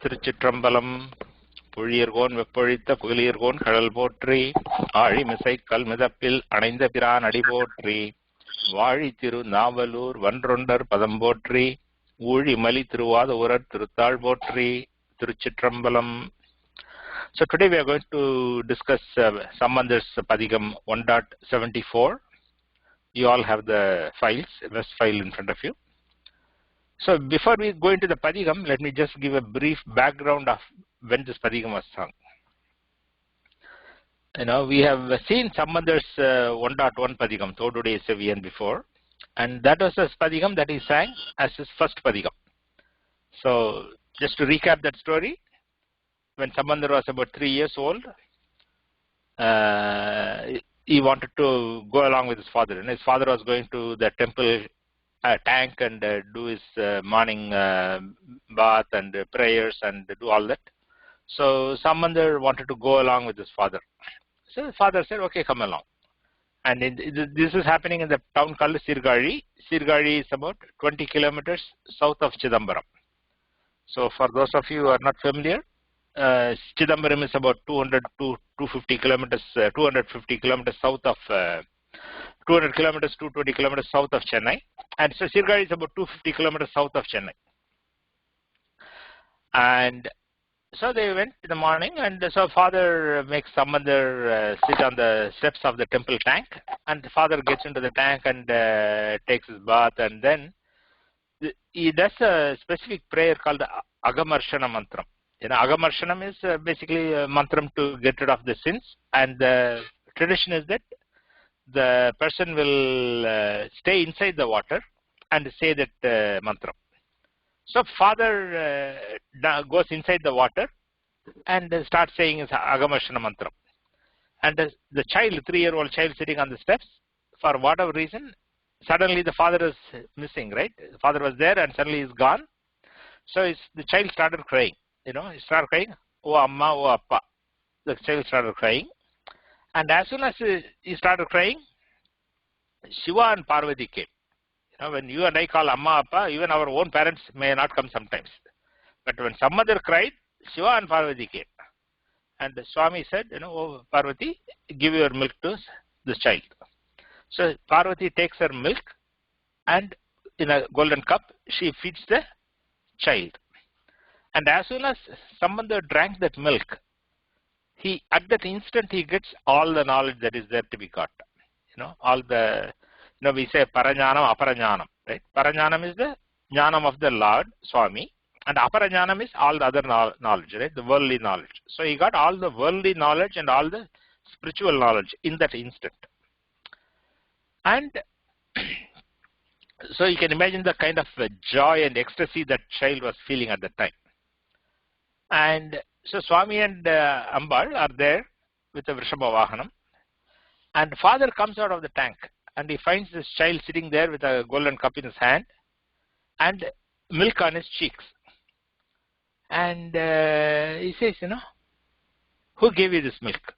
திருச்சிற்றம்பலம். புழியர்கோன் வெப்பொழித்த புகழியர்கோன் கடல் போற்றி, ஆழிமிசை கல்மிதப்பில் அணைந்த பிரான் அடி போற்றி, வாழி திரு நாவலூர் வன்றொண்டர் பதம் போற்றி, ஊழிமலி திருவாத ஊரர் திருத்தாள் போற்றி, திருச்சிற்றம்பலம். So today we are going to discuss Sambandar's Padigam 1.74. You all have the files, MS file in front of you. So before we go into the Padigam, let me just give a brief background of when this Padigam was sung. You know, we have seen Sambandar's 1.1 Padigam, Thodude Seviyan before, and that was a Padigam that he sang as his first Padigam. So just to recap that story, when Sambandar was about 3 years old, he wanted to go along with his father, and his father was going to the temple tank and do his morning bath and prayers and do all that. So Sambandar wanted to go along with his father. So his father said, okay, come along. And this is happening in the town called Sirkazhi. Sirkazhi is about 20 kilometers south of Chidambaram. So for those of you who are not familiar, Chidambaram is about 200 to 250 kilometers, 250 kilometers south of 200 kilometers, 220 kilometers south of Chennai, and so Sirkazhi is about 250 kilometers south of Chennai. And so they went in the morning, and so father makes Sambandar sit on the steps of the temple tank, and the father gets into the tank and takes his bath, and then he does a specific prayer called Agamarshana Mantram. You know, Agamarshanam is basically a mantram to get rid of the sins, and the tradition is that the person will stay inside the water and say that mantram. So father goes inside the water and starts saying his Agamarshana Mantram. And the child, 3-year-old child sitting on the steps, for whatever reason, suddenly the father is missing, right? The father was there and suddenly he's gone. So the child started crying. You know, he started crying, oh Amma, oh Appa. The child started crying. And as soon as he started crying, Shiva and Parvati came. You know, when you and I call Amma, Appa, even our own parents may not come sometimes. But when some mother cried, Shiva and Parvati came. And the Swami said, you know, oh Parvati, give your milk to this child. So Parvati takes her milk and in a golden cup, she feeds the child. And as soon as Sambandar drank that milk, at that instant he gets all the knowledge that is there to be got. You know, all the, you know, we say Paranyanam, Aparanyanam, right? Paranyanam is the Jnanam of the Lord, Swami, and Aparanyanam is all the other knowledge, right? The worldly knowledge. So he got all the worldly knowledge and all the spiritual knowledge in that instant. And so you can imagine the kind of joy and ecstasy that child was feeling at that time. And so Swami and Ambal are there with the Vrishambha Vahanam. And father comes out of the tank and he finds this child sitting there with a golden cup in his hand and milk on his cheeks. And he says, you know, who gave you this milk?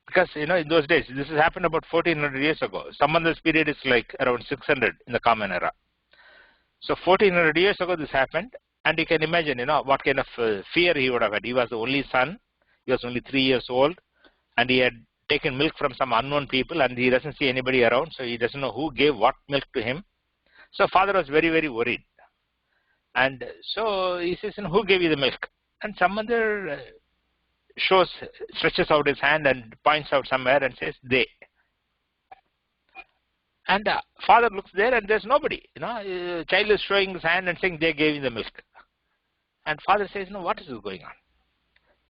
Because, you know, in those days, this has happened about 1400 years ago. Sambandar's period is like around 600 in the Common Era. So 1400 years ago this happened. And you can imagine, you know, what kind of fear he would have had. He was the only son. He was only 3 years old. And he had taken milk from some unknown people. And he doesn't see anybody around. So he doesn't know who gave what milk to him. So father was very, very worried. And so he says, who gave you the milk? And Sambandar stretches out his hand and points out somewhere and says, they. And father looks there and there's nobody. You know, child is showing his hand and saying, they gave you the milk. And father says, no, what is going on?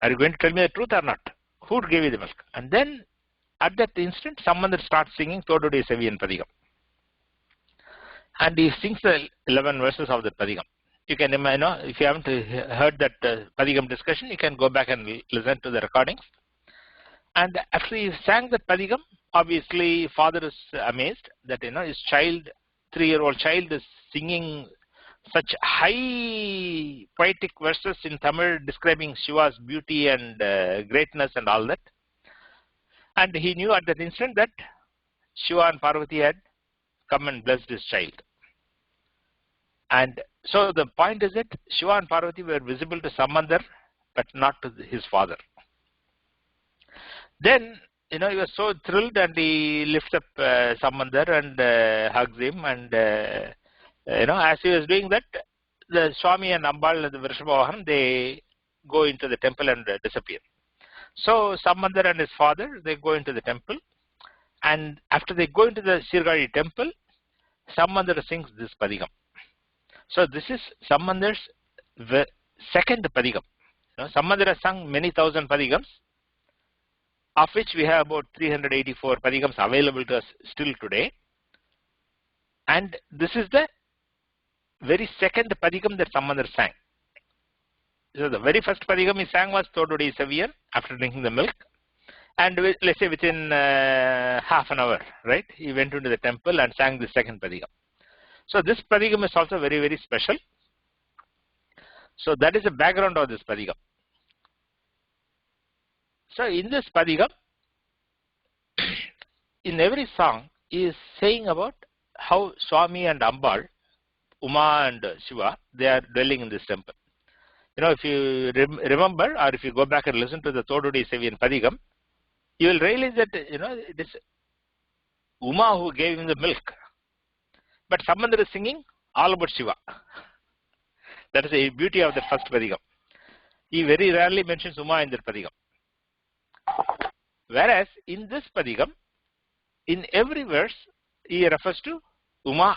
Are you going to tell me the truth or not? Who gave you the milk? And then at that instant, Sambandar starts singing Thodude Seviyan Padigam. And he sings the 11 verses of the Padigam. You can imagine, you know, if you haven't heard that Padigam discussion, you can go back and listen to the recordings. And after he sang that Padigam, obviously father is amazed that, you know, his child, 3-year-old child is singing such high poetic verses in Tamil describing Shiva's beauty and greatness and all that. And he knew at that instant that Shiva and Parvati had come and blessed his child. And so the point is that Shiva and Parvati were visible to Sambandar, but not to his father. Then, he was so thrilled and he lifts up Sambandar and hugs him. And, as he was doing that, the Swami and Ambal and the Vrishabha, they go into the temple and disappear. So Sambandar and his father, they go into the temple. And after they go into the Sirkazhi temple, Sambandar sings this padigam. So this is Sambandar's second padigam. Sambandar has sung many thousand padigams, of which we have about 384 padigams available to us still today. And this is the very second padigam that Sambandar sang. So the very first padigam he sang was Thodudi Saviyan after drinking the milk. And let's say within half an hour, right, he went into the temple and sang the second padigam. So this padigam is also very, very special. So that is the background of this padigam. So in this padigam, in every song, he is saying about how Swami and Ambal, Uma and Shiva, they are dwelling in this temple. If you remember, or if you go back and listen to the Thodudi Saviyan padigam, you will realize that, it is Uma who gave him the milk. But Sambandar is singing all about Shiva. That is the beauty of the first padigam. He very rarely mentions Uma in that padigam. Whereas in this padigam, in every verse, he refers to Uma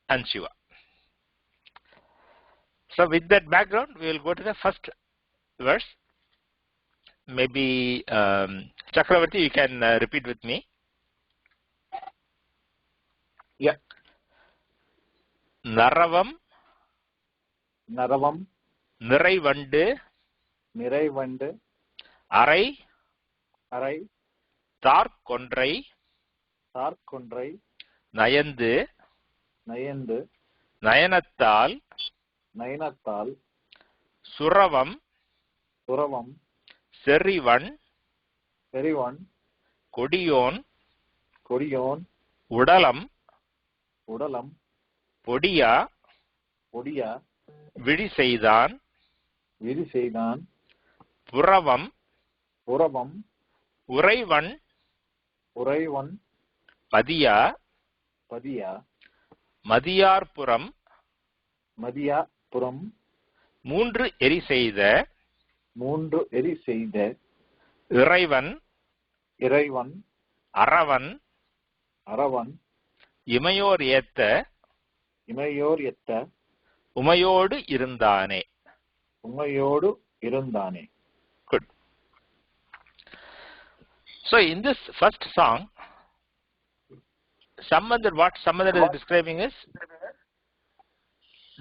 and Shiva. So with that background, we will go to the first verse. Maybe Chakravarti, you can repeat with me. Yeah. naṛavam niṛai vaṇḍu aṟai tārk-koṇḍrai nayandu nayanattāl suṛavam seṟi koḍiyōn uḍalam பொடியா viļi-seydān puṛavam உறைவன் பதியா மதியார்புறம் மூன்று eri-seyda இறைவன் அரவன் இமையோர் ஏத்த உமையோடு இருந்தானே. Good. So in this first song, what Sambandar is describing is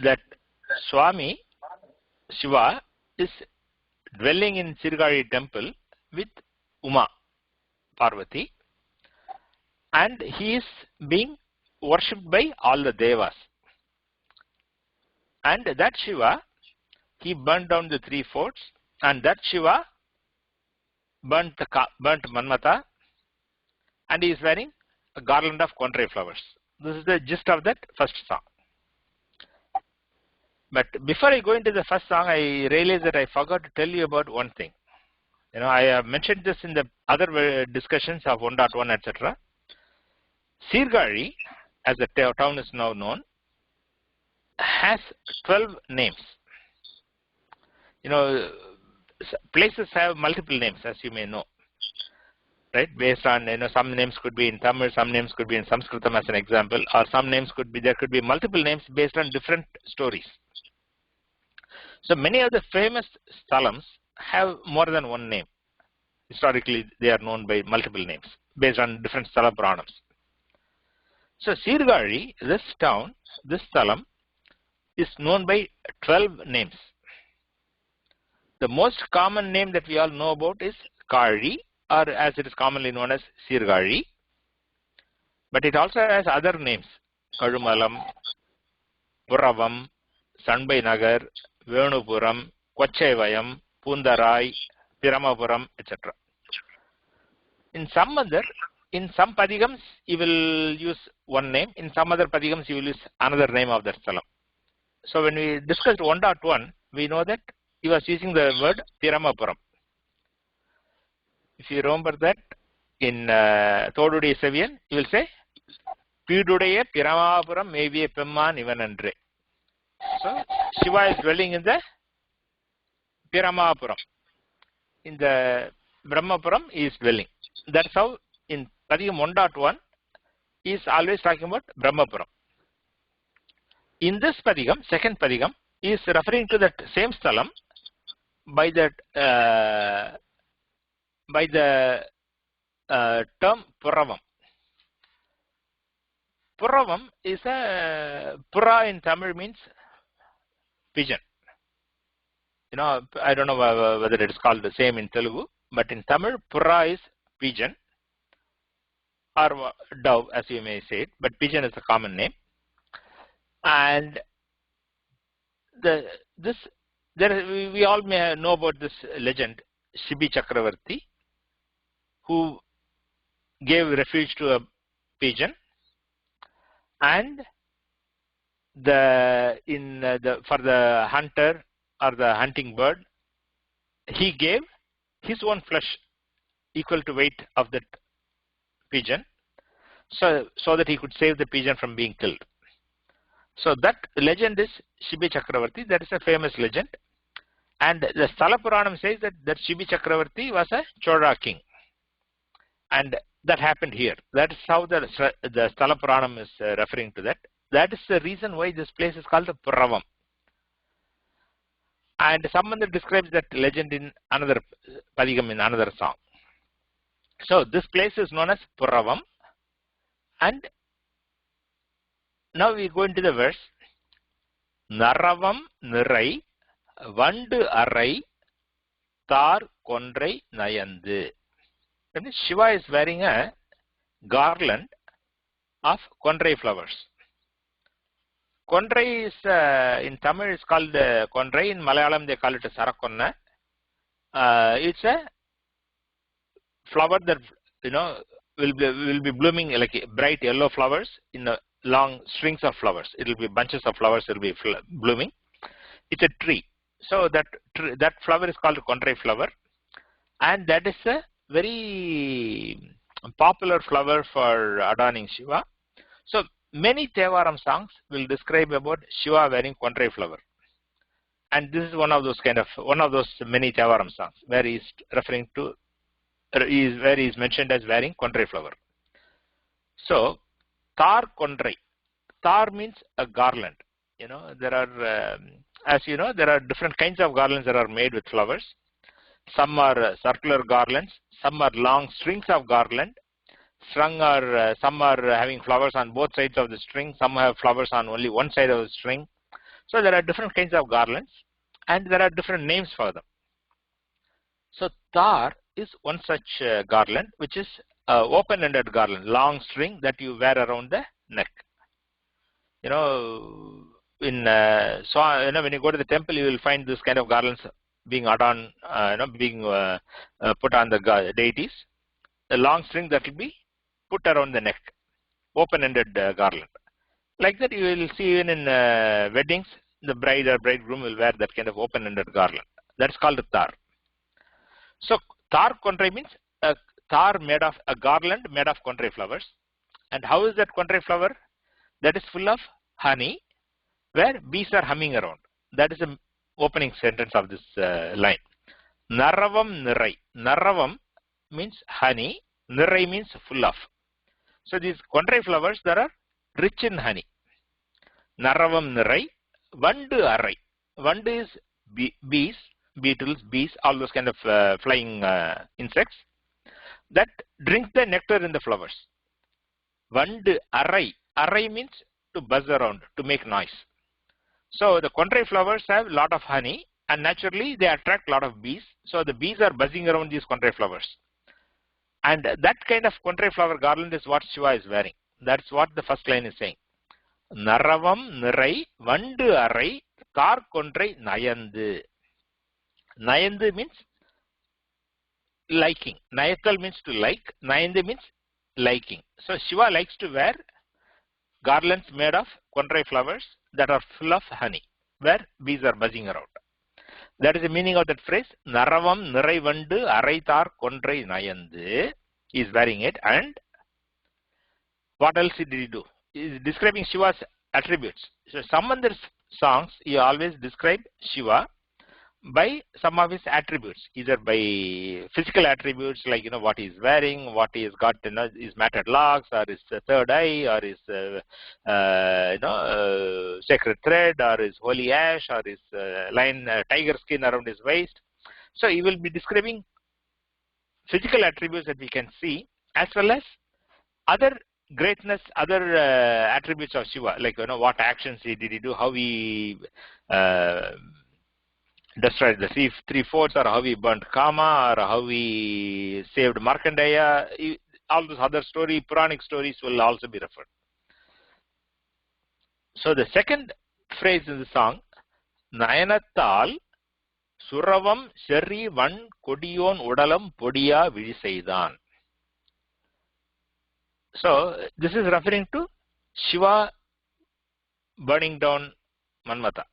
that Swami Shiva is dwelling in Sirkazhi temple with Uma Parvati, and he is being worshipped by all the devas. And that Shiva, he burnt down the three forts, and that Shiva burnt Manmata, and he is wearing a garland of koṇḍrai flowers. This is the gist of that first song. But before I go into the first song, I realized that I forgot to tell you about one thing. I have mentioned this in the other discussions of 1.1, etc. Sirkazhi, as the town is now known, has 12 names. Places have multiple names, as you may know, right? Based on, some names could be in Tamil, some names could be in Sanskritam as an example, or some names there could be multiple names based on different stories. So many of the famous sthalams have more than one name. Historically, they are known by multiple names based on different sthala puranams. So Sirkazhi, this town, this sthalam, is known by 12 names. The most common name that we all know about is Kazhi, or as it is commonly known as Sirkazhi. But it also has other names: Kalumalam, puṛavam, Sanbai-nagar, Venupuram, Kochevayam, Pundarai, Piramapuram, etc. In Sambandar, in some padigams, you will use one name. In some other padigams, you will use another name of that sthalam. So when we discussed 1.1, we know that he was using the word Tiramapuram. If you remember that in Thoduடைய Seviyan, you will say Piduடைய Piramapuram maybe a Pemman even andre. So Shiva is dwelling in the Piramapuram. In the Brahmapuram he is dwelling. That's how in Padigam 1.1 he is always talking about Brahmapuram. In this Padigam, second Padigam, he is referring to that same sthalam by the term puṟavam. Puṟavam is a pura in Tamil means pigeon. You know, I don't know whether it is called the same in Telugu, but in Tamil, pura is pigeon or dove, as you may say it, but pigeon is a common name. And we all may know about this legend, Shibi Chakravarti, who gave refuge to a pigeon, and for the hunter or the hunting bird, he gave his own flesh equal to weight of that pigeon, so that he could save the pigeon from being killed. So that legend is Shibi Chakravarti. That is a famous legend. And the Sthala Puranam says that Shibi Chakravarti was a Chola king. And that happened here. That is how the Sthala Puranam is referring to that. That is the reason why this place is called puṛavam. And Sambandar describes that legend in another Padigam, in another song. So this place is known as puṛavam. And now we go into the verse. naṛavam niṛai vaṇḍu aṟai tārk-koṇḍrai nayandu. That means Shiva is wearing a garland of koṇḍrai flowers. Koṇḍrai is in Tamil is called koṇḍrai. In Malayalam they call it a sarakonna. It's a flower that will be blooming like bright yellow flowers in a long strings of flowers. It will be bunches of flowers. It will be blooming. It's a tree. So that flower is called a koṇḍrai flower, and that is a very popular flower for adorning Shiva. So many Thevaram songs will describe about Shiva wearing koṇḍrai flower, and this is one of those many Thevaram songs where he is referring to where he is mentioned as wearing koṇḍrai flower. So tārk-koṇḍrai. Tar means a garland. There are as you know, there are different kinds of garlands that are made with flowers. Some are circular garlands, some are long strings of garland. Some are having flowers on both sides of the string, some have flowers on only one side of the string. So there are different kinds of garlands, and there are different names for them. So tar is one such garland, which is open-ended garland, long string that you wear around the neck. When you go to the temple, you will find this kind of garlands being adorned, being put on the deities. The long string that will be put around the neck, open-ended garland. Like that, you will see even in weddings, the bride or bridegroom will wear that kind of open-ended garland. That's called a tar. So tārk-koṇḍrai means a garland made of koṇḍrai flowers. And how is that koṇḍrai flower? That is full of honey, where bees are humming around. That is the opening sentence of this line. naṛavam niṛai. Naṛavam means honey, niṛai means full of. So these koṇḍrai flowers that are rich in honey. naṛavam niṛai vaṇḍu aṟai. Vaṇḍu is bees, beetles, bees, all those kind of flying insects that drink the nectar in the flowers. vaṇḍu aṟai. Aṟai means to buzz around, to make noise. So the koṇḍrai flowers have a lot of honey, and naturally they attract a lot of bees. So the bees are buzzing around these koṇḍrai flowers. And that kind of koṇḍrai flower garland is what Shiva is wearing. That's what the first line is saying. naṛavam niṛai vaṇḍu aṟai tārk-koṇḍrai nayandu. Nayandu means liking. Nayanattāl means to like. Nayandu means liking. So Shiva likes to wear garlands made of koṇḍrai flowers that are full of honey. where bees are buzzing around. That is the meaning of that phrase. Naṛavam niṛai vaṇḍu aṟai tārk-koṇḍrai nayandu. He is wearing it. And what else did he do? He is describing Shiva's attributes. So Sambandar's songs, he always describe Shiva by some of his attributes, either by physical attributes like what he is wearing, what he has got, his matted locks, or his third eye, or his sacred thread, or his holy ash, or his lion tiger skin around his waist. So he will be describing physical attributes that we can see, as well as other greatness, other attributes of Shiva, like what actions did he do, how he destroyed the three forts, or how he burnt Kama, or how he saved Markandeya. All those other Puranic stories will also be referred. So the second phrase in the song, nayanattāl, suṛavam seṛi koḍiyōn uḍalam podiya viļi-seydān. So this is referring to Shiva burning down Manmata.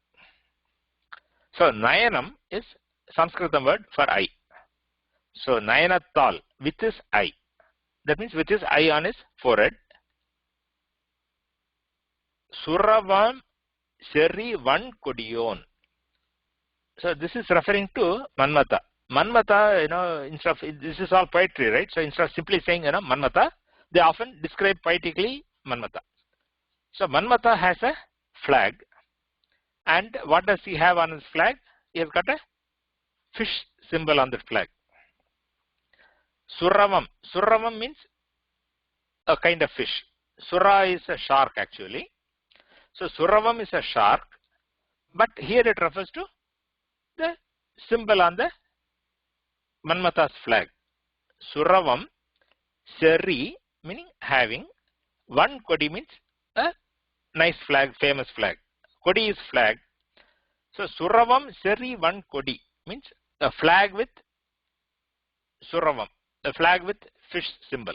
So nayanam is Sanskrit word for eye. So nayanattāl, with his eye. That means with his eye on his forehead. Suṛavam seṛi koḍiyōn. So this is referring to Manmata. Manmata, instead of, this is all poetry, right? So instead of simply saying, Manmata, they often describe poetically Manmata. So Manmata has a flag. And what does he have on his flag? He has got a fish symbol on that flag. Suṛavam. Suṛavam means a kind of fish. Sura is a shark actually. So suṛavam is a shark. But here it refers to the symbol on the Manmata's flag. Suṛavam seṛi, meaning having. One kodi means a nice flag, famous flag. Kodi is flag. So suṛavam seṛi kodi means a flag with suṛavam, a flag with fish symbol.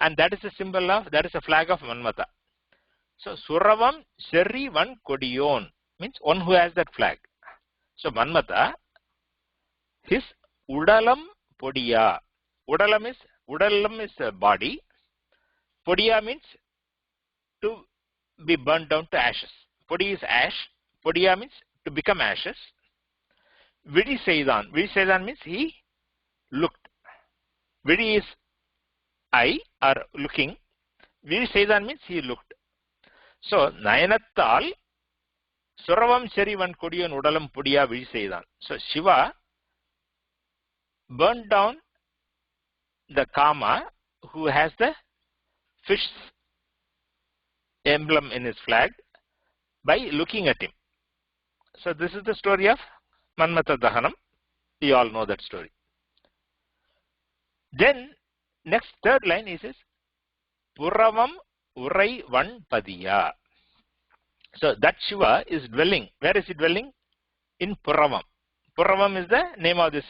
And that is a symbol of, that is a flag of Manmata. So suṛavam seṛi koḍiyōn means one who has that flag. So Manmata, his uḍalam podiya. Uḍalam is a body. Podiya means to be burned down to ashes. Podi is ash. Podiya means to become ashes. Viļi-seydān. Viļi-seydān means he looked. Viļi is eye or looking. Viļi-seydān means he looked. So nayanattāl, suṛavam seṛi koḍiyōn uḍalam podiya viļi-seydān. So Shiva burned down the Kama who has the fish emblem in his flag by looking at him. So this is the story of Manmata Dahanam. You all know that story. Then next third line is puṛavam urai padiya. So that Shiva is dwelling. Where is he dwelling? In puṛavam. Puṛavam is the name of this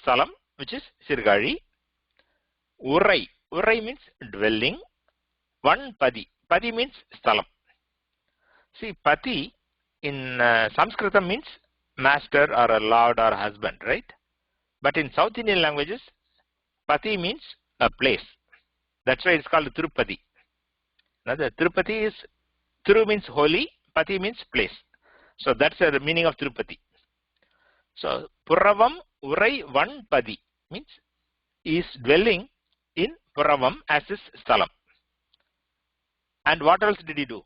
salam, which is Sirkazhi. Urai. Urai means dwelling. One padi. Padi means stalam. See, pati in Sanskrit means master or a lord or husband, right? But in South Indian languages, pati means a place. That's why it's called Tirupati. Now the Tirupati is, Tiru means holy, pati means place. So that's the meaning of Tirupati. So puṛavam urai padi means he is dwelling in puṛavam as his stalam. And what else did he do?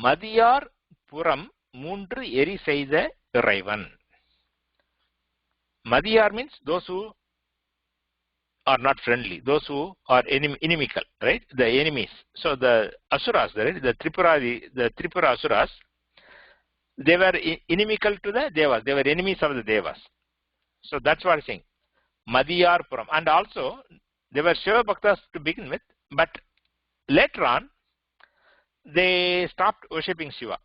Madiyar puram மூன்று eri-seyda இறைவன். Madiyar means those who are not friendly, those who are inimical, right? The enemies. So the asuras, right? The Tripura asuras, they were inimical to the devas. They were enemies of the devas. So that's what I'm saying. Madiyar puram. And also, they were Shiva Bhaktas to begin with, but later on, they stopped worshipping Shiva.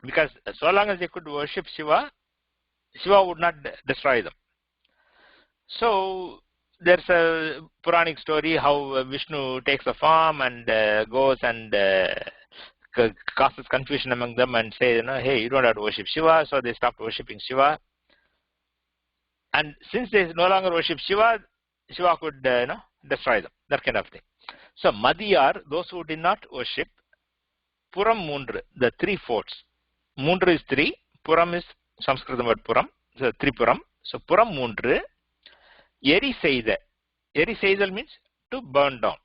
Because so long as they could worship Shiva, Shiva would not destroy them. So there's a Puranic story how Vishnu takes a form and goes and causes confusion among them and say, hey, you don't have to worship Shiva, so they stopped worshipping Shiva. And since they no longer worship Shiva, Shiva could, destroy them, that kind of thing. So, Madiyar, those who did not worship, Puram Mundru, the 3 forts. Mundru is 3, Puram is Sanskrit word Puram, so Tripuram. So, Puram Mundru, eri-seyda. Eri-seyda means to burn down.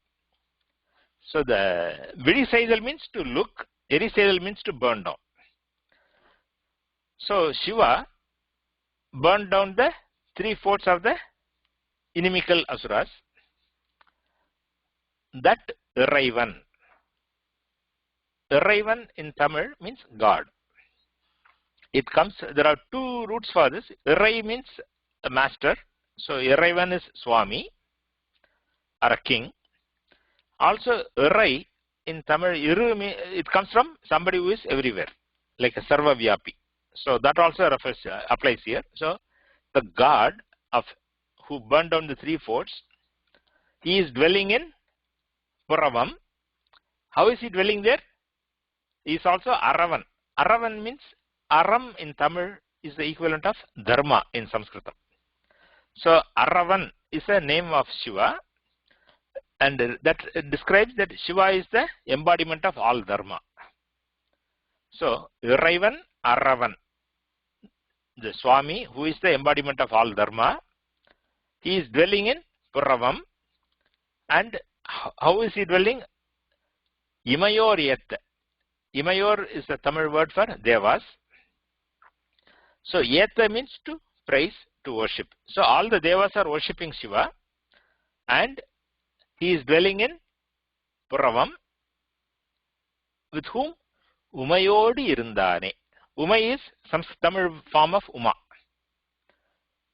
So, the viļi-seydān means to look, eri-seyda means to burn down. So, Shiva burned down the 3 forts of the inimical asuras. That iṛaivan. Iṛaivan in Tamil means God. It comes, there are 2 roots for this. Iṛai means a master. So, iṛaivan is Swami or a king. Also, iṛai in Tamil, it comes from somebody who is everywhere, like a sarva-vyapi. So, that also applies here. So, the God of who burned down the 3 forts, he is dwelling in puṛavam. How is he dwelling there? He is also Aravan. Aravan means, Aram in Tamil is the equivalent of Dharma in Sanskrit. So, Aravan is a name of Shiva, and that describes that Shiva is the embodiment of all Dharma. So, iṛaivan, Aravan, the Swami who is the embodiment of all Dharma, he is dwelling in puṛavam. And how is he dwelling? Imayor yet. Imayor is the Tamil word for Devas. So, yeta means to praise, to worship. So, all the Devas are worshipping Shiva, and he is dwelling in puṛavam. With whom? Umayodi irundane. Umay is some Tamil form of Uma.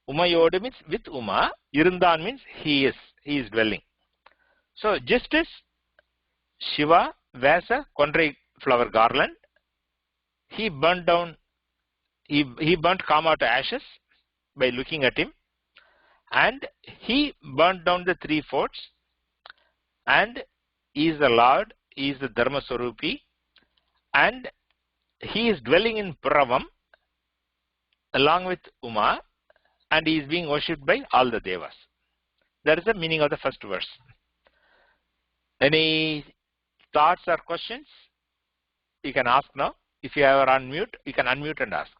Umayodi means with Uma. Irundan means he is dwelling. So, just as Shiva wears a koṇḍrai flower garland, he burnt down, he burnt Kama to ashes by looking at him, and he burnt down the 3 forts, and he is the Lord, he is the Dharma Swarupi, and he is dwelling in puṛavam along with Uma, and he is being worshipped by all the Devas. That is the meaning of the first verse. Any thoughts or questions? You can ask now. If you are on mute, you can unmute and ask.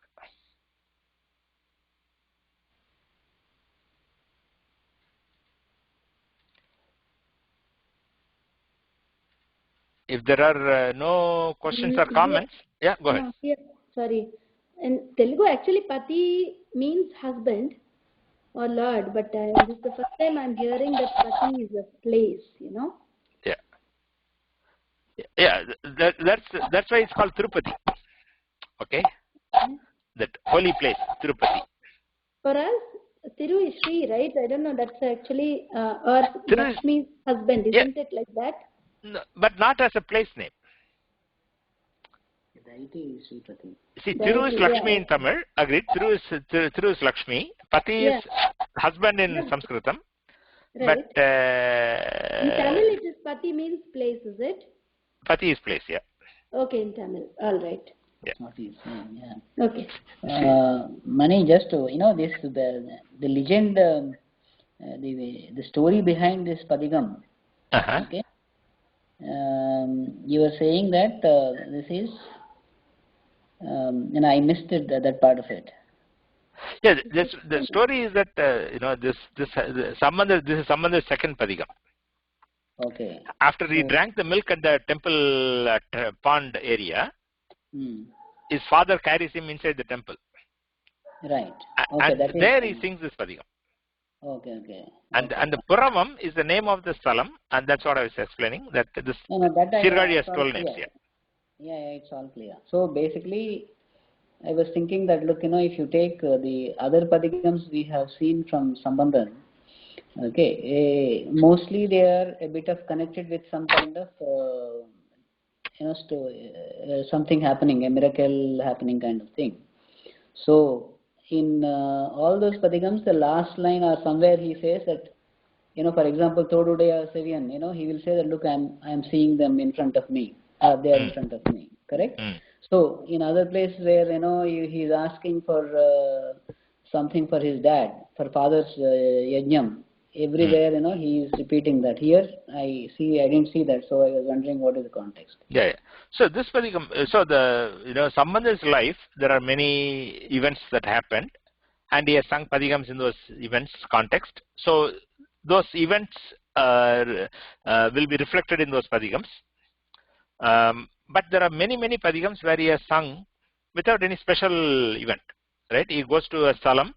If there are no questions or comments, yeah, go ahead. Yeah, sorry. In Telugu, actually, Pati means husband or Lord, but this is the first time I'm hearing that Pati is a place, Yeah. Yeah, that's why it's called Tirupati. Okay? That holy place, Tirupati. For us, Thiru is Sri, right? I don't know, that's actually, or Lakshmi's husband, isn't it like that? No, but not as a place name. See, Thiru is Lakshmi in Tamil, agreed. Thiru is Lakshmi. Pati is husband in Sanskritam. Right. But in Tamil, it is Pati means place, is it? Pati is place, yeah. Okay, in Tamil. All right. Yeah. Yeah. Okay. Mani, just this the legend, the story behind this padigam. Okay. You were saying that this is, I missed it, that part of it. Yeah, the story is that this is Sambandar's second padigam. Okay. After he drank the milk at the temple pond area, his father carries him inside the temple. Right. Okay, and there he sings this padigam. Okay. And the puṛavam is the name of the stalam, and that's what I was explaining. That this Sirkazhi has 12 names. Yeah, it's all clear. So basically, I was thinking that look, if you take the other padigams we have seen from Sambandar, okay, mostly they are a bit of connected with some kind of something happening, a miracle happening kind of thing. So in all those padigams, the last line or somewhere he says that, for example, Todudaya Seviyan, he will say that look, I am seeing them in front of me. they are in front of me. Correct? So in other places where he is asking for something for his dad, for father's yajnam, everywhere he is repeating that. Here I didn't see that, so I was wondering what is the context. Yeah. So this padigam, so the Sambandhar's life, there are many events that happened, and he has sung padigams in those events context. So those events will be reflected in those padigams. But there are many padigams where he has sung without any special event. Right? He goes to a salam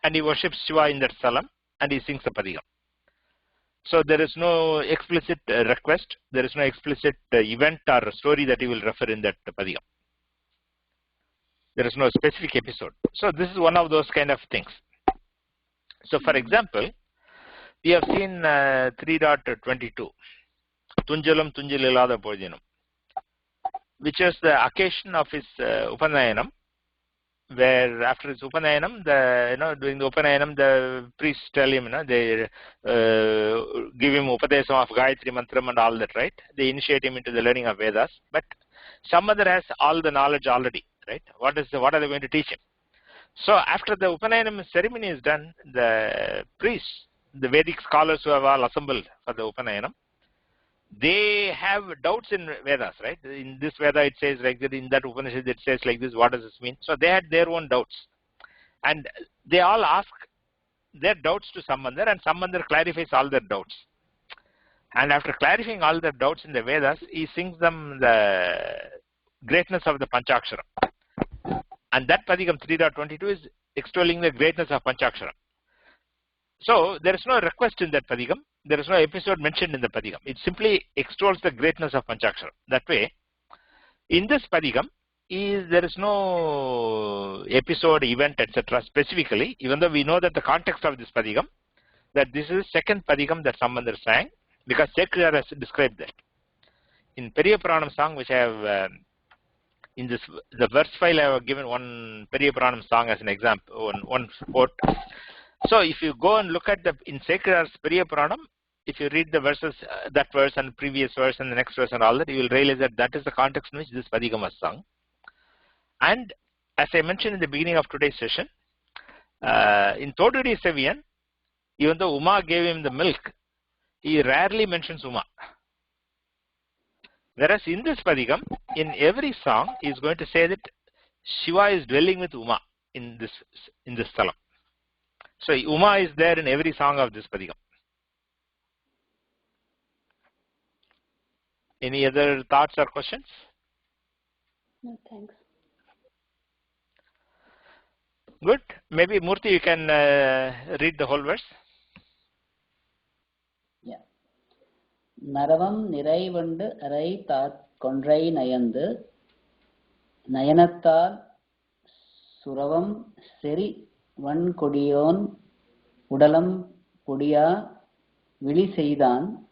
and he worships Shiva in that salam and he sings the padigam. So there is no explicit request, there is no explicit event or story that he will refer in that padigam. There is no specific episode. So this is one of those kind of things. So for example, we have seen 3.22, Tunjalam Tunjalilada Pojinam, which is the occasion of his Upanayanam, where after his Upanayanam, during the Upanayanam, the priests tell him, they give him Upadesam of Gayatri Mantram and all that, right? They initiate him into the learning of Vedas, but some other has all the knowledge already, right? What are they going to teach him? So after the Upanayanam ceremony is done, the priests, the Vedic scholars who have all assembled for the Upanayanam, they have doubts in Vedas, right? In this Veda it says like that, in that Upanishad it says like this, what does this mean? So they had their own doubts. And they all ask their doubts to Sambandar, and Sambandar clarifies all their doubts. And after clarifying all their doubts in the Vedas, he sings them the greatness of the Panchakshara. And that Padigam 3.22 is extolling the greatness of Panchakshara. So there is no request in that Padigam. There is no episode mentioned in the Padigam. It simply extols the greatness of Panchakshara. That way, in this Padigam, there is no episode, event, etc. specifically, even though we know that the context of this Padigam, that this is the second Padigam that Sambandar sang, because Sirkazhi has described that. In Periya Puranam song, which I have, in the verse file, I have given one Periya Puranam song as an example, one quote. So if you go and look at in Sirkazhi's Periya Puranam, if you read the verses, that verse and previous verse and the next verse and all that, you will realize that that is the context in which this Padigam was sung. And as I mentioned in the beginning of today's session, in Toduri Seviyan, even though Uma gave him the milk, he rarely mentions Uma. Whereas in this Padigam, in every song, he is going to say that Shiva is dwelling with Uma in this salam. So Uma is there in every song of this Padigam. Any other thoughts or questions? No, thanks. Good. Maybe Murthy, you can read the whole verse. Yeah. Naravam niṛai vanḍu aṛai tārk-koṇḍrai nayandu nayanattāl suṛavam seṛi koḍiyōn uḍalam podiya viḽi-seydān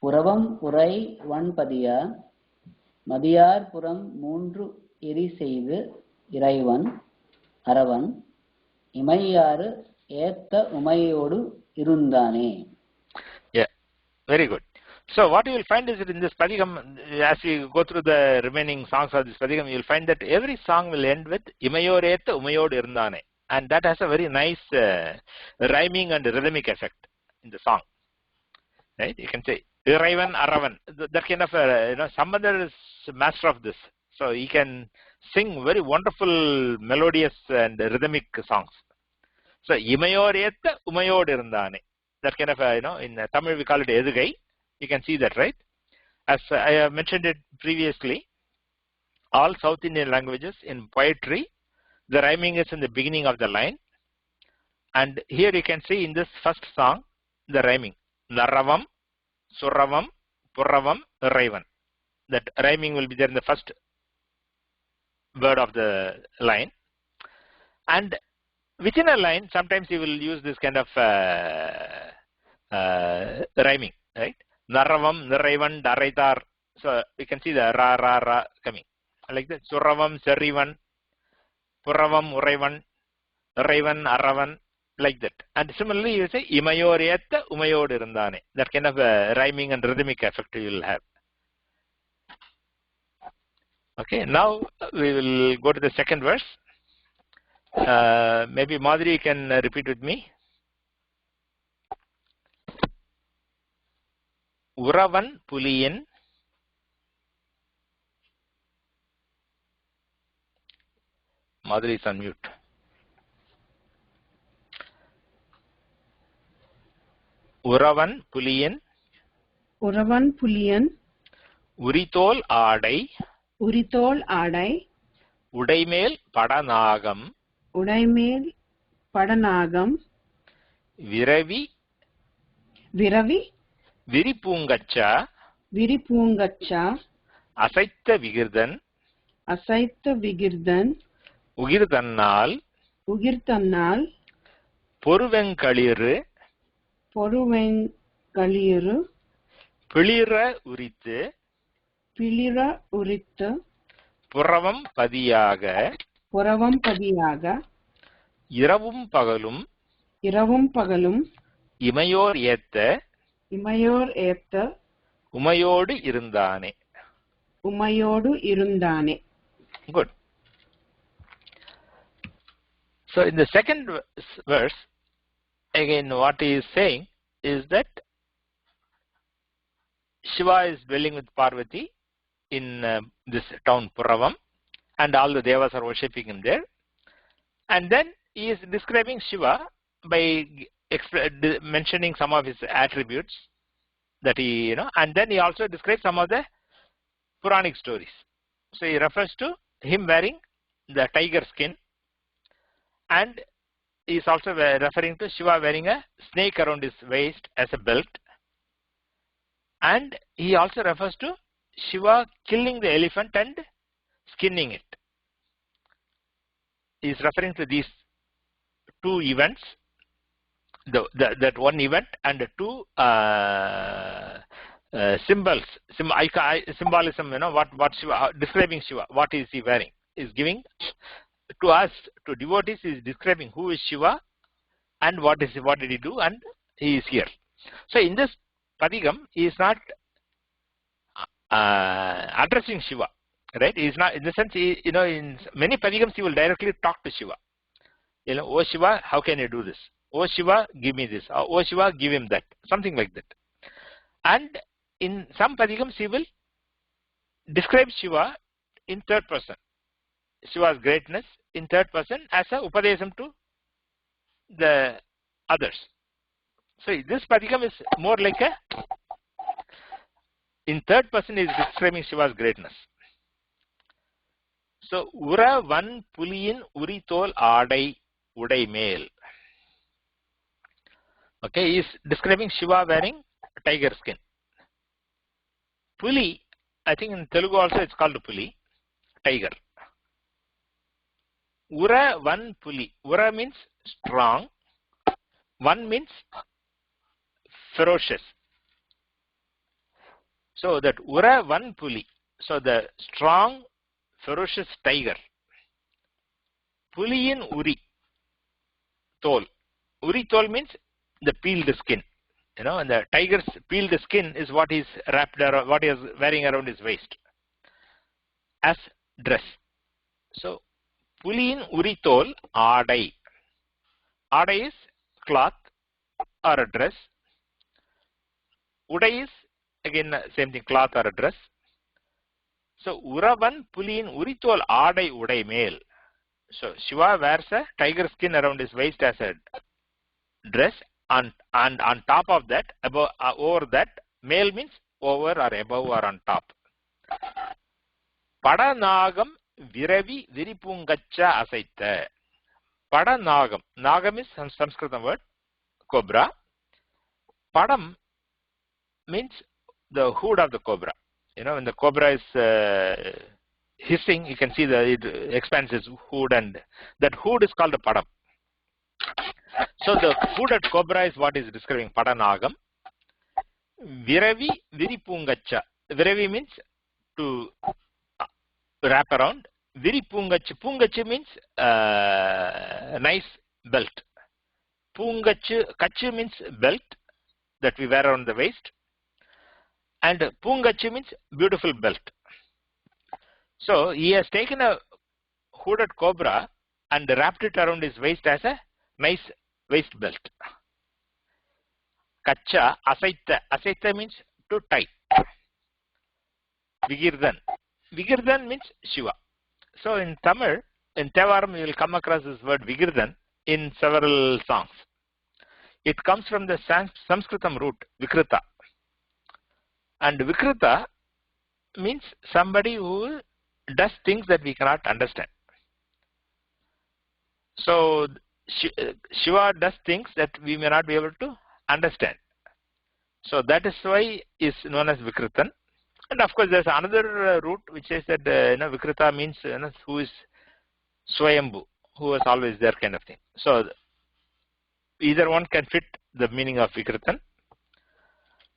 puṛavam urai padhigam madiyar puram மூன்று eri-seyda இறைவன் அரவன் இமையாறு ஏத்த உமையோடு இருந்தானே. Yeah, very good. So what you will find is that in this Padigam, as you go through the remaining songs of this Padigam, you will find that every song will end with Imayor Etta Umayod Irundane. And that has a very nice rhyming and rhythmic effect in the song. Right? You can say Iraivan Aravan. That kind of Sambandar is master of this. So he can sing very wonderful, melodious and rhythmic songs. So Imayor Etta Umayod Irundane. That kind of in Tamil we call it Edugai. You can see that, right? As I have mentioned it previously, all South Indian languages in poetry, the rhyming is in the beginning of the line. And here you can see in this first song, the rhyming. naṛavam, suṛavam, puṛavam, iṛaivan. That rhyming will be there in the first word of the line. And within a line, sometimes you will use this kind of rhyming, right? naṛavam, niṛaivan, daraitar. So you can see the ra coming. Like that. Suṛavam, seṛivan, puṛavam, uraivan, iṛaivan, aravan, like that. And similarly, you say imayor etta umayod irundane. That kind of rhyming and rhythmic effect you will have. Okay, now we will go to the second verse. Maybe Madhuri can repeat with me. Uravan puliyin. Madhuri is on mute. Uravan puliyin. Uravan puliyan. Uri-tōl aɖai. Uri-tōl aɖai. Udaimel paḍa-nāgam. Udaimel paḍa-nāgam. Viravi. Viri-pūṅgaccā. Viri-pūṅgaccā. Asaitha vigirdan. Ugir-tannāl. poru-veṅgaḻiṟu. poru-veṅgaḻiṟu. Piளிர உரித்து. puṛavam பதியாக. இரவும் பகலும். இமையோர் ஏத்த. உமையோடு இருந்தானே. Good. So in the second verse, again what he is saying is that Shiva is dwelling with Parvati in this town puṛavam, and all the devas are worshipping him there. And then he is describing Shiva by mentioning some of his attributes that he, and then he also describes some of the Puranic stories. So he refers to him wearing the tiger skin, and he is also referring to Shiva wearing a snake around his waist as a belt. And he also refers to Shiva killing the elephant and skinning it. He is referring to these two events, that one event and the two symbolism, what Shiva, describing Shiva, what is he wearing, is giving to us, to devotees, is describing who is Shiva and what did he do, and he is here. So in this padigam, he is not addressing Shiva, right? He is not, in the sense, in many padigams he will directly talk to Shiva. Oh Shiva, how can you do this? Oh Shiva, give me this. Oh Shiva, give him that. Something like that. And in some padigams he will describe Shiva in third person. Shiva's greatness in third person as a upadesam to the others. So this padigam is more like in third person is describing Shiva's greatness. So Uravan puliyin uri-tōl aɖai udaimel. Okay, he is describing Shiva wearing tiger skin. Puli, I think in Telugu also it's called puli, tiger. Uravan puli. Ura means strong. One means ferocious. So that Uravan puli. So the strong, ferocious tiger. Puliyin uri-tōl. Uri-tōl means the peeled skin. And the tiger's peeled skin is what is wrapped around, what he is wearing around his waist as dress. So puliyin uri-tōl aɖai. Aɖai is cloth or a dress. Udai is again same thing, cloth or a dress. So Uravan puliyin uri-tōl aɖai udaimel. So Shiva wears a tiger skin around his waist as a dress, and on top of that, above, over that, male means over or above or on top. paḍa-nāgam viri-pūṅgaccā asaitha. paḍa-nāgam. Nagam is some Sanskrit word, cobra. Padam means the hood of the cobra. When the cobra is hissing, you can see that it expands its hood, and that hood is called a padam. So the hooded cobra is what is describing paḍa-nāgam. Viri-pūṅgaccā. Viravi means to wrap around. Viri-pūṅgaccā. Pūṅgaccā means nice belt. Kaccā means belt that we wear around the waist. And Puṅgaccā means beautiful belt. So he has taken a hooded cobra and wrapped it around his waist as a nice waist belt. Kacha, asaita. Asaita means to tie. Vigirdan. Vigirdan means Shiva. So in Tamil, in Thevaram, you will come across this word Vigirdan in several songs. It comes from the Sanskritam root, Vikrita. And Vikrita means somebody who does things that we cannot understand. So Shiva does things that we may not be able to understand. So that is why is known as Vikritan. And of course, there's another root which says that Vikrita means who is Swayambhu, who was always there, kind of thing. So either one can fit the meaning of Vikritan.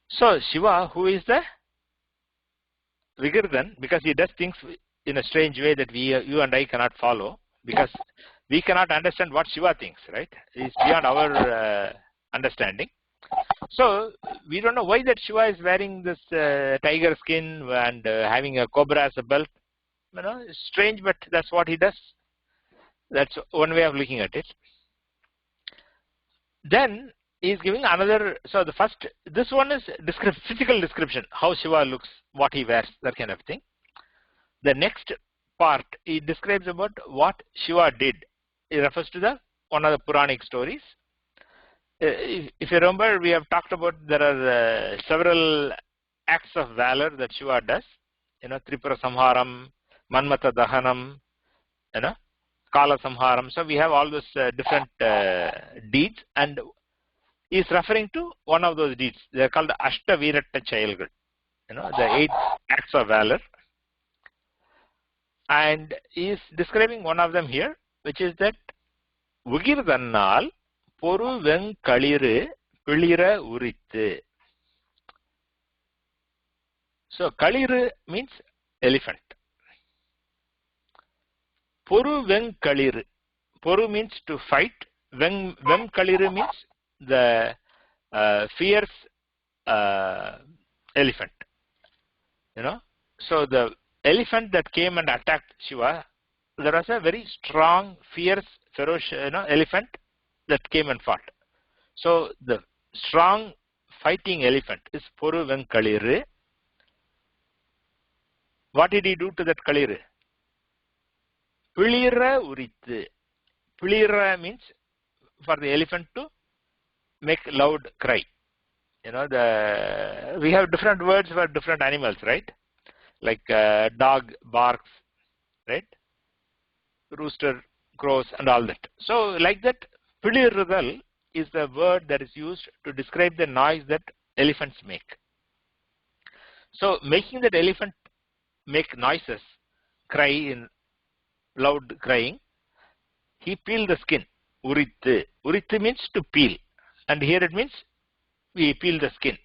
So Shiva, who is the Vigirdan, because he does things in a strange way that you and I cannot follow, because we cannot understand what Shiva thinks, right? It's beyond our understanding. So we don't know why that Shiva is wearing this tiger skin and having a cobra as a belt. It's strange, but that's what he does. That's one way of looking at it. Then he is giving another. So the first, this one is physical description, how Shiva looks, what he wears, that kind of thing. The next part, he describes about what Shiva did. He refers to one of the Puranic stories. If you remember, we have talked about there are several acts of valor that Shiva does. Tripura Samharam, Manmata Dahanam, Kala Samharam. So we have all those different deeds, and he is referring to one of those deeds. They are called the Ashtavirata Chayalgal. The 8 acts of valor. And he is describing one of them here, which is that ugir-tannāl poru-veṅgaḻiṟu pilira uri-tōl. So Kaliru means elephant. Poru-veṅgaḻiṟu. Poru means to fight. Veṅgaḻiṟu means the fierce elephant. So the elephant that came and attacked Shiva, there was a very strong, fierce, ferocious elephant that came and fought. So the strong fighting elephant is poru-veṅgaḻiṟu. What did he do to that Kaliru? Pilira uri-tōl. Pilira means for the elephant to make loud cry. We have different words for different animals, right? Like dog barks, right? Rooster crows and all that. So like that, pilirudal is the word that is used to describe the noise that elephants make. So making that elephant make noises, cry in loud crying, he peeled the skin. Uri-tōl. Uri-tōl means to peel, and here it means we peel the skin.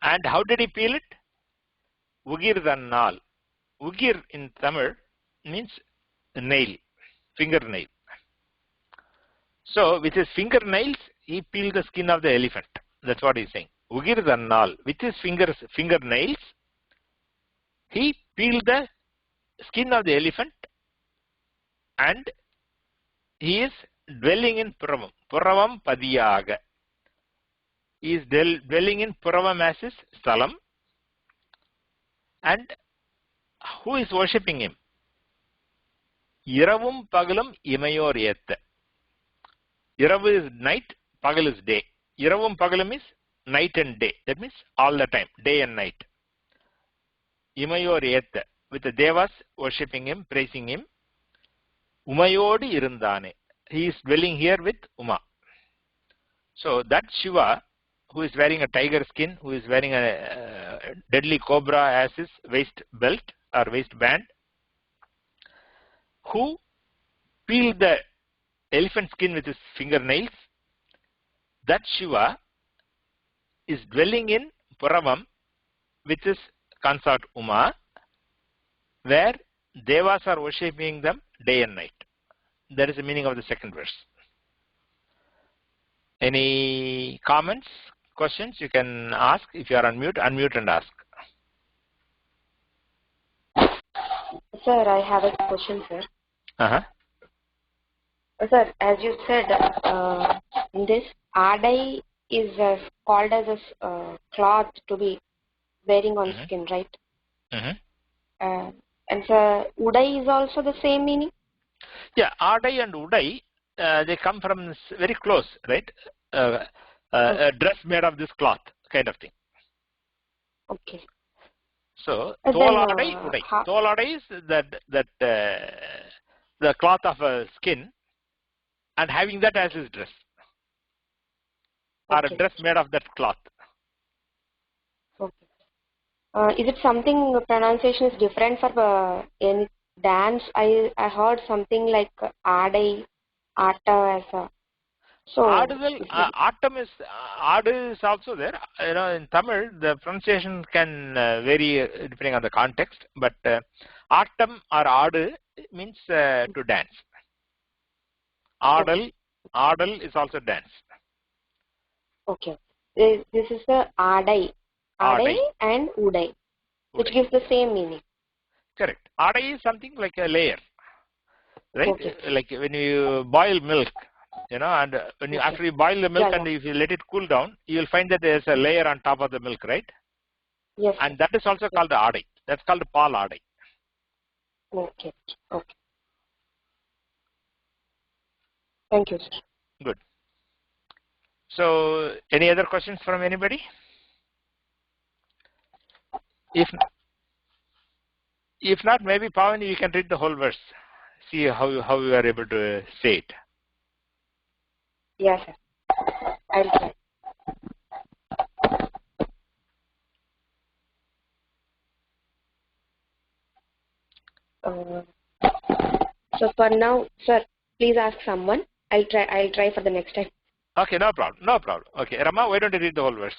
And how did he peel it? Ugir-tannāl. Ugir in Tamil means nail, fingernail. So with his fingernails, he peeled the skin of the elephant. That's what he's saying. Ugir-tannāl. With his fingernails, he peeled the skin of the elephant, and he is dwelling in puṛavam. Puṛavam padiyaga. He is dwelling in puṛavam as his stalam. And who is worshipping him? Iravum pagalam imayor yetta. Iravu is night, pagal is day. Iravum pagalam is night and day. That means all the time, day and night. Imayor yetta. With the devas worshipping him, praising him. Umayodi irundane. He is dwelling here with Uma. So that Shiva, who is wearing a tiger skin, who is wearing a deadly cobra as his waist belt or waistband, who peeled the elephant skin with his fingernails, that Shiva is dwelling in puṛavam with his consort Uma, where devas are worshipping them day and night. That is the meaning of the second verse. Any comments, questions you can ask? If you are on mute, unmute and ask. Sir, I have a question, sir. Uh-huh. Sir, as you said, in this, aḍai is called as a cloth to be wearing on skin, right? And sir, udai is also the same meaning? Yeah, aḍai and udai, they come from very close, right? A dress made of this cloth, kind of thing. Okay. So, tōl aḍai, udai. Tōl aḍai is the cloth of a skin, and having that as his dress, or a dress made of that cloth. Okay. Is it something pronunciation is different for in dance? I heard something like aḍai, aṭa as a. So Aṭam is Ādu is also there. You know, in Tamil the pronunciation can vary depending on the context, but Aṭam or Ādu means to dance. Ādal is also dance. Okay. This is the aḍai and udai, which gives the same meaning. Correct. Aḍai is something like a layer, right? Okay. Like when you boil milk, you know, and when you after you boil the milk and if you let it cool down, you will find that there is a layer on top of the milk, right? Yes. And that is also called aḍai. That's called pāl aḍai. Okay. Okay. Thank you, sir. Good. So, any other questions from anybody? If not, maybe Pavani, you can read the whole verse. See how you are able to say it. Yes, sir. I'll try. So for now, sir, please ask someone. I'll try for the next time. Okay, no problem. No problem. Okay, Rama, why don't you read the whole verse?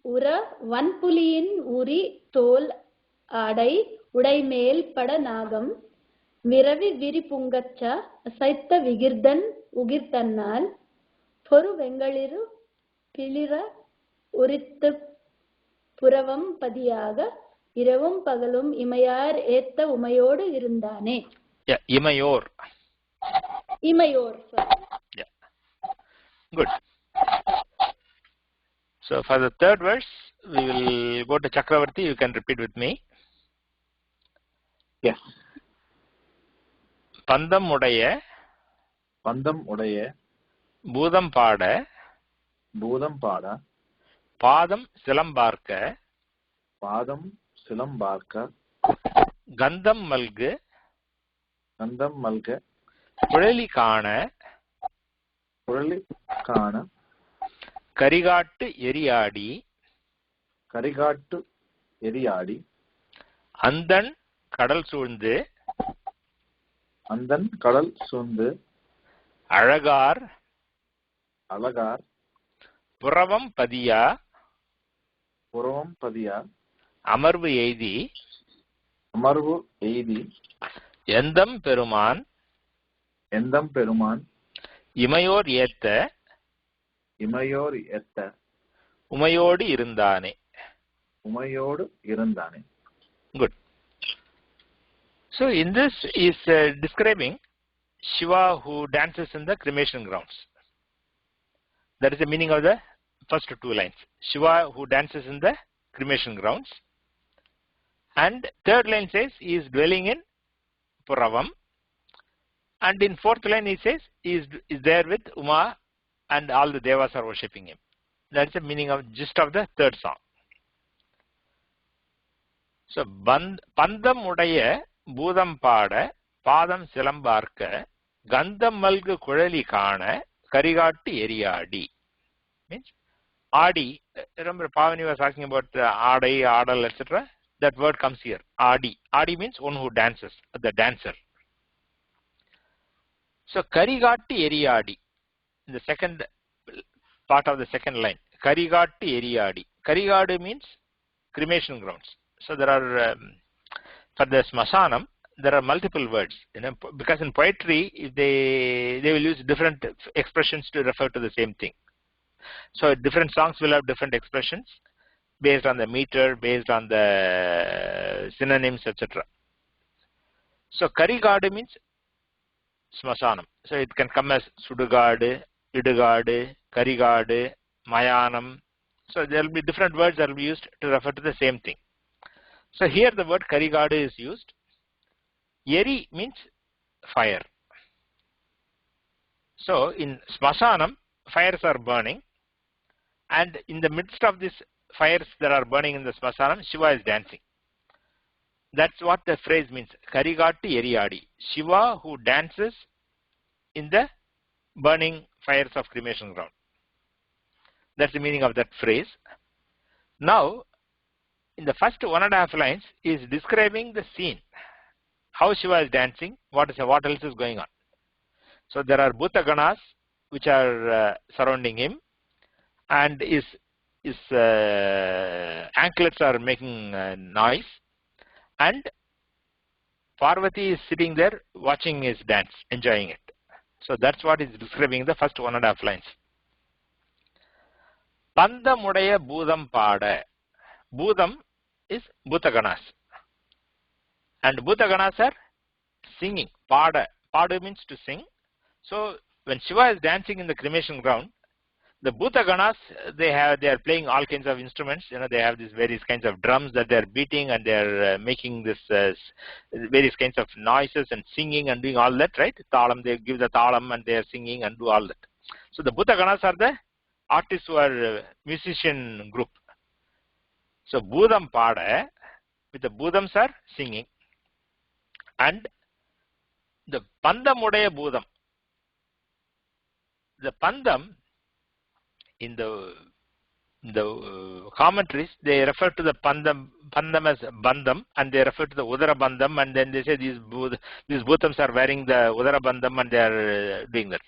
உரவன்புலியின் uri-tōl aḍai உடைமேல் paḍa-nāgam மிரவி viri-pūṅgaccā அசைத்த Vikirthan ugir-tannāl poru-veṅgaḻiṟu பிளிற uri-tōl பதியாக இரவும் பகலும் இமையார் ஏத்த உமையோடு இருந்தானே. Yeah, இமையோர். இமையோர், sir. Yeah. Good. So for the third verse, we will go to Chakravarti. You can repeat with me. Yes. பந்தம் உடைய பூதம் பாட பாதம் சிலம்பார்க்க கந்தம் மல்கு குழலி காண கரிகாட்டு எரியாடி அந்தன் கடல் சூழ்ந்து அழகார் புறவம் பதியா அமர்வு எய்தி எந்தம் பெருமான் இமையோர் ஏத்த உமையோடு இருந்தானே. Good. So in this is describing Shiva who dances in the cremation grounds. That is the meaning of the first two lines. Shiva who dances in the cremation grounds. And third line says he is dwelling in puṛavam. And in fourth line he says he is there with Uma and all the devas are worshipping him. That's the meaning of gist of the third song. So பந்தம் உடைய பூதம் பாட பாதம் சிலம்பார்க்க கந்தம் மல்கு குழலி காண Karikattu எரியாடி. Means Adi. Remember Pavani was talking about aḍai, ādal, etc. That word comes here. Adi. Adi means one who dances, the dancer. So Karigaatti Eriyadi, in the second part of the second line. Karigaatti Eriyadi. Karigadu means cremation grounds. So there are for the smasanam there are multiple words. You know, because in poetry they will use different expressions to refer to the same thing. So different songs will have different expressions based on the meter, based on the synonyms, etc. So Karigadu means smasanam. So it can come as Sudugadu, Idugadu, Karigadu, Mayanam. So there will be different words that will be used to refer to the same thing. So here the word Karigadu is used. Eri means fire. So in smasanam, fires are burning, and in the midst of these fires that are burning in the smasanam, Shiva is dancing. That's what the phrase means. Karigatu Eriyadi. Shiva who dances in the burning fires of cremation ground. That's the meaning of that phrase. Now, in the first 1.5 lines is describing the scene. How Shiva is dancing, what else is going on. So there are Bhuta Ganas which are surrounding him, and his anklets are making noise, and Parvati is sitting there watching his dance, enjoying it. So that's what is describing the first 1.5 lines. Pandamudaya Bhudam Pada. Bhudam is Bhutaganas. And Bhutaganas are singing. Pada. Pada means to sing. So when Shiva is dancing in the cremation ground, the Bhutaganas, they are playing all kinds of instruments. They have these various kinds of drums that they are beating, and they are making this various kinds of noises and singing and doing all that, right? Tālam, they give the tālam and they are singing and do all that. So the Bhutaganas are the artists who are musician group. So Bhudam Pada, with the Bhudams are singing, and the Pandamudaya Bhudam. The Pandam, in the commentaries, they refer to the Pandam as Bandam, and they refer to the Udara Bandam, and then they say these Bhutams are wearing the Udara Bandam and they are doing that.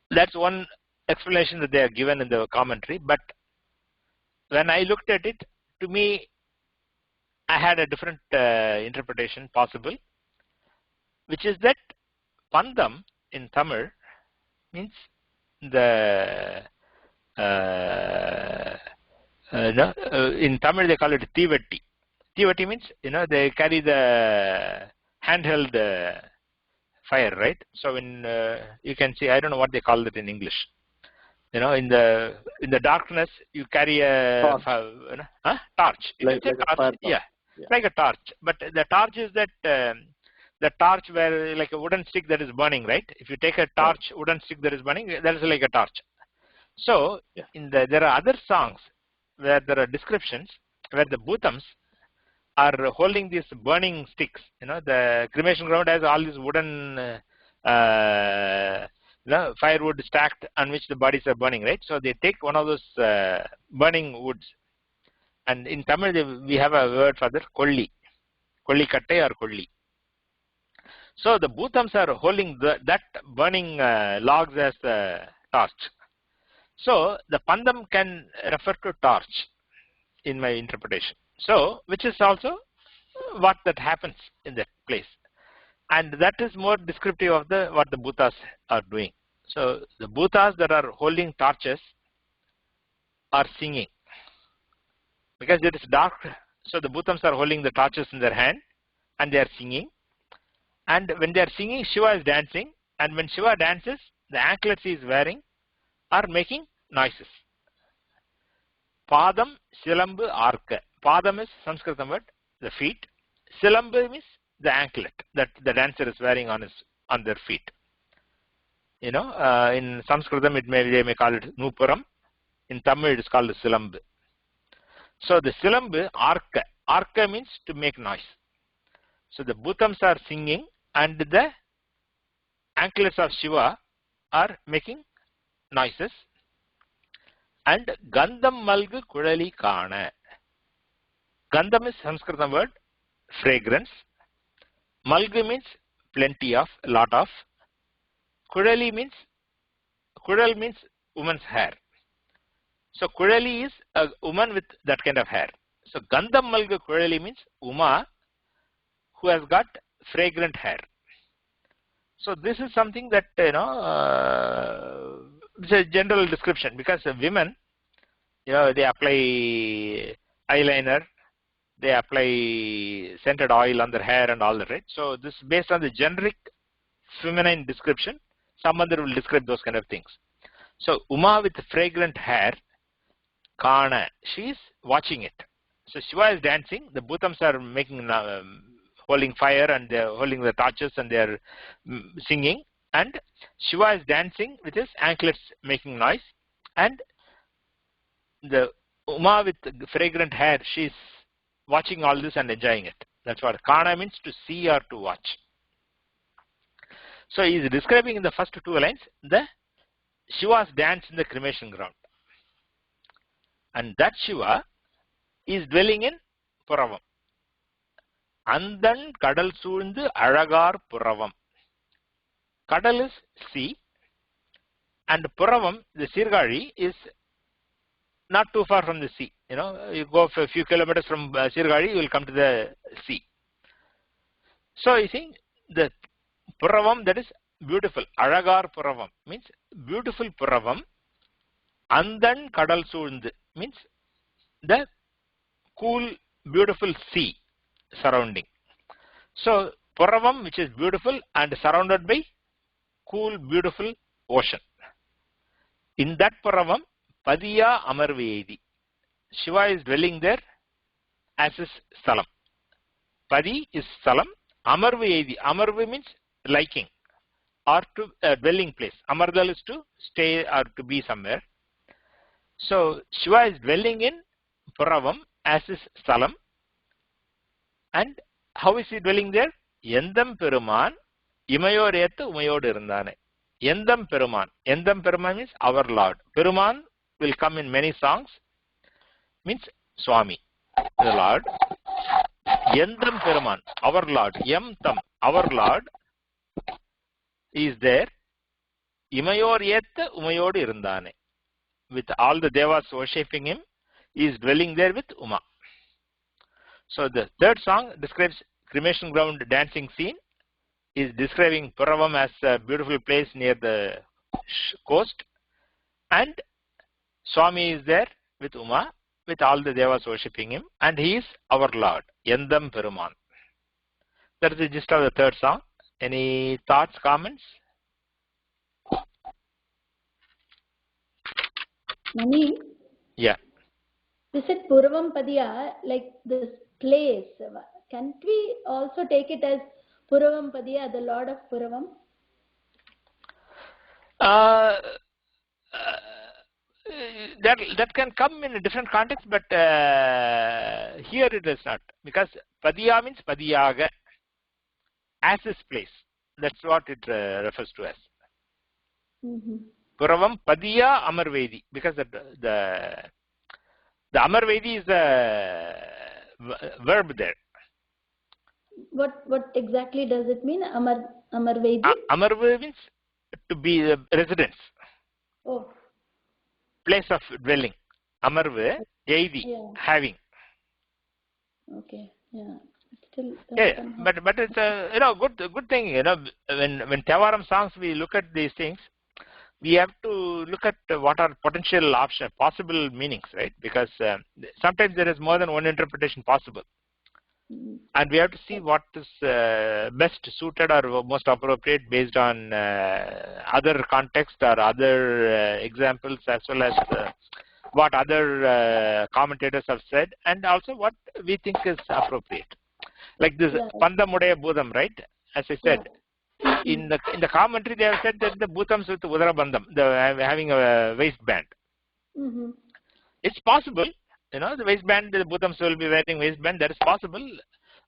That's one explanation that they are given in the commentary, but when I looked at it, to me, I had a different interpretation possible, which is that Pandam in Tamil means the in Tamil they call it Thivatti. Thivatti means they carry the handheld fire, right? So when you can see, I don't know what they call it in English. In the darkness you carry a torch. Like a torch. Yeah, like a torch. But the torch is that the torch where like a wooden stick that is burning, right? If you take a torch, wooden stick that is burning, that is like a torch. So there are other songs where there are descriptions where the Bhutams are holding these burning sticks. The cremation ground has all these wooden firewood stacked on which the bodies are burning, right? So they take one of those burning woods, and in Tamil we have a word for that, kolli kattai or kolli. So the Bhutams are holding that burning logs as the torch. So the Pandam can refer to torch in my interpretation. So which is also what that happens in that place. And that is more descriptive of what the Bhutas are doing. So the Bhutas that are holding torches are singing. Because it is dark, so the Bhutams are holding the torches in their hand and they are singing. And when they are singing, Shiva is dancing. And when Shiva dances, the anklets he is wearing are making noises. Padam, Silambu, Arka. Padam is Sanskrit word, the feet. Silambu means the anklet that the dancer is wearing on their feet. In Sanskritam they may call it Nupuram. In Tamil it is called Silambu. So the Silambu, Arka. Arka means to make noise. So the Bhutams are singing and the anklets of Shiva are making noises. And Gandham Malgu Kudali Kana. Gandham is Sanskrit word, fragrance. Malgu means plenty of, lot of. Kudali means woman's hair. So Kudali is a woman with that kind of hair. So Gandham Malgu Kudali means Uma who has got fragrant hair. So this is something that it's a general description because women, they apply eyeliner, they apply scented oil on their hair and all that, right? So this is based on the generic feminine description. Some other will describe those kind of things. So Uma with fragrant hair, Kana, she is watching it. So Shiva is dancing. The Bhutams are making, holding fire and they are holding the torches and they are singing. And Shiva is dancing with his anklets making noise. And the Uma with fragrant hair, she is watching all this and enjoying it. That's what Kana means, to see or to watch. So he is describing in the first two lines the Shiva's dance in the cremation ground. And that Shiva is dwelling in puṛavam. Andan kadal soorndu alagar puṛavam. Kadal is sea, and puṛavam, the Sirkazhi, is not too far from the sea. You go for a few kilometers from Sirkazhi, you will come to the sea. So you see, the puṛavam, that is beautiful. Alagar puṛavam means beautiful puṛavam. Andan kadal soorndu means the cool, beautiful sea surrounding. So puṛavam, which is beautiful and surrounded by cool, beautiful ocean. In that puṛavam, Padiya Amarvedi. Shiva is dwelling there as his Salam. Padi is Salam. Amarvedi. Amarve means liking or to dwelling place. Amardal is to stay or to be somewhere. So Shiva is dwelling in puṛavam as his Salam. And how is he dwelling there? Yendam Peruman Imayorethu Umayodu Irundane. Yendam Peruman. Yendam Peruman means our Lord. Peruman will come in many songs. Means Swami, the Lord. Yendam Peruman, our Lord. Yam Tam, our Lord, is there. Imayorethu Umayodu Irundane. With all the devas worshipping him, he is dwelling there with Uma. So the third song describes cremation ground dancing scene, is describing puṛavam as a beautiful place near the coast, and Swami is there with Uma, with all the devas worshipping him, and he is our Lord, Yendam Peruman. That is the gist of the third song. Any thoughts, comments? Mani? Yeah. You said puṛavam Padiya, like this place. Can't we also take it as puṛavam Padiya, the Lord of puṛavam? That can come in a different context, but here it is not, because Padiya means Padiyaga, as his place. That's what it refers to as. Puṛavam Padiya Amarvedi, because the Amarvedi is a verb there. What exactly does it mean? Amarvedi? Amarvedi means to be residence. Oh. Place of dwelling. Amarve, Eidi, having. Okay, yeah. Still, yeah, but it's a good thing. When Thevaram songs we look at these things, we have to look at what are potential options, possible meanings, right? Because sometimes there is more than one interpretation possible. And we have to see what is best suited or most appropriate based on other context or other examples, as well as what other commentators have said, and also what we think is appropriate. Like this Pandamudaya Bhudam, right? As I said, in the commentary they have said that the Bhutams with Udarabandham, having a waistband. It's possible. The waistband, the Bhutams will be wearing waistband, that is possible.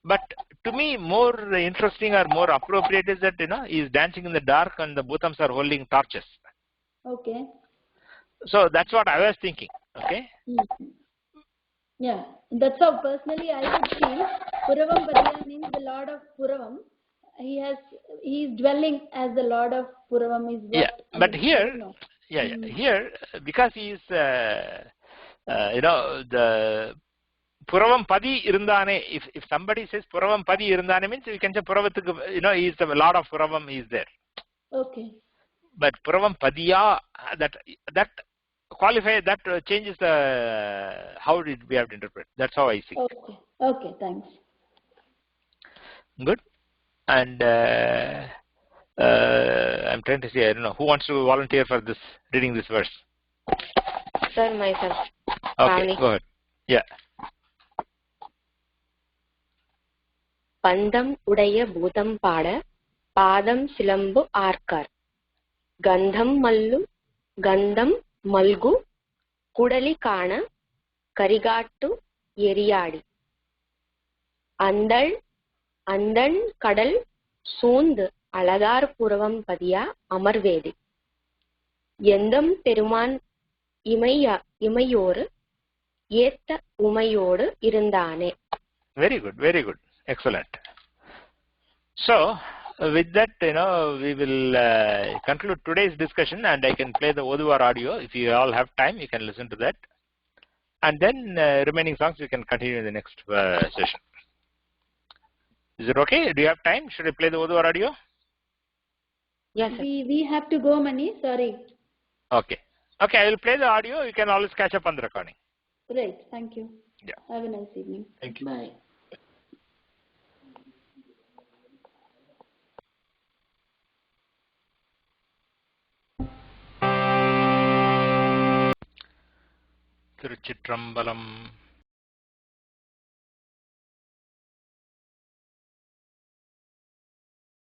But to me, more interesting or more appropriate is that, he is dancing in the dark and the Bhutams are holding torches. Okay. So that's what I was thinking, okay? Yeah, that's how personally I would feel. Puṛavam Padiya means the Lord of puṛavam. He is dwelling as the Lord of puṛavam is what. Yeah, but here, here, because he is, the puṛavam Padi Irundane, if somebody says puṛavam Padi Irundane means we can say Puravathu, he is the Lord of puṛavam, he is there. Okay. but puṛavam padiya, that qualify, that changes the how did we have to interpret. That's how I see. Okay. Okay. Thanks. Good. And I'm trying to see. I don't know who wants to volunteer for this reading this verse. Sir, myself. Okay, go ahead. Yeah. பந்தம் உடைய பூதம் பாட பாதம் சிலம்பு ஆர்க்கார் கந்தம் மல்கு குடலி காண கரிகாட்டு எரியாடி அந்தண் கடல் சூழ்ந்து அழகார் புறவம் பதியா அமர்வேதி எந்தம் பெருமான் இமையோடு ஏத்த உமையோடு இருந்தானே. Very good, very good. Excellent. So, with that, we will conclude today's discussion, and I can play the Oduvar audio. If you all have time, you can listen to that. And then remaining songs we can continue in the next session. Is it okay? Do you have time? Should I play the Oduvar audio? Yes, sir. We have to go, Mani. Sorry. Okay. Okay, I will play the audio. You can always catch up on the recording. Great. Thank you. Yeah. Have a nice evening. Thank you. Bye. Tiruchitrambalam.